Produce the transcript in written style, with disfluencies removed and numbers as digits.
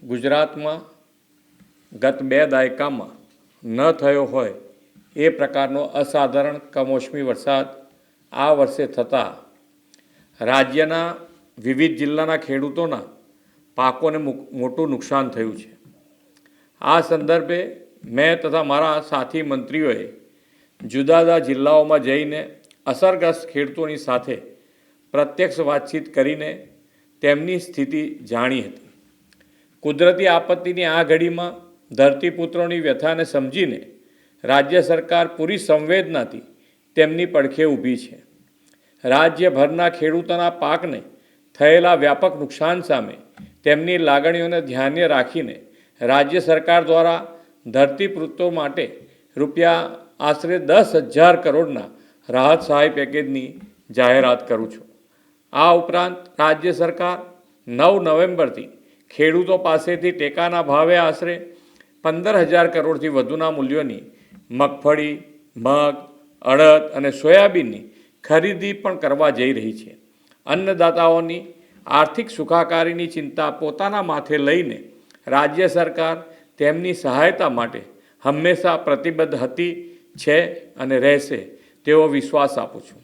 ગુજરાતમાં ગત 2 દાયકામાં ન થયો હોય એ પ્રકારનો અસાધારણ કમોસમી વરસાદ આ વર્ષે થતાં રાજ્યના વિવિધ જિલ્લાના ખેડૂતોના પાકોને મોટું નુકસાન થયું છે। આ સંદર્ભે મેં તથા મારા સાથી મંત્રીઓએ જુદા જુદા જિલ્લાઓમાં જઈને અસરગ્રસ્ત ખેડૂતોની સાથે પ્રત્યક્ષ વાતચીત કરીને તેમની સ્થિતિ જાણી હતી। કુદરતી આપત્તિની આ ઘડીમાં ધરતીપુત્રોની વ્યથાને સમજીને રાજ્ય સરકાર પૂરી સંવેદનાથી તેમની પડખે ઊભી છે। રાજ્યભરના ખેડૂતોના પાકને થયેલા વ્યાપક નુકસાન સામે તેમની લાગણીઓને ધ્યાને રાખીને રાજ્ય સરકાર દ્વારા ધરતીપુત્રો માટે આશરે 10,000 કરોડના રાહત સહાય પેકેજની જાહેરાત કરું છું। આ ઉપરાંત રાજ્ય સરકાર 9 નવેમ્બરથી ખેડૂતો પાસેથી ટેકાના ભાવે આશરે 15,000 કરોડથી વધુના મૂલ્યોની મગફળી, મગ, અડદ અને સોયાબીનની ખરીદી પણ કરવા જઈ રહી છે। અન્નદાતાઓની આર્થિક સુખાકારીની ચિંતા પોતાના માથે લઈને રાજ્ય સરકાર તેમની સહાયતા માટે હંમેશા પ્રતિબદ્ધ હતી, છે અને રહેશે તેવો વિશ્વાસ આપું છું।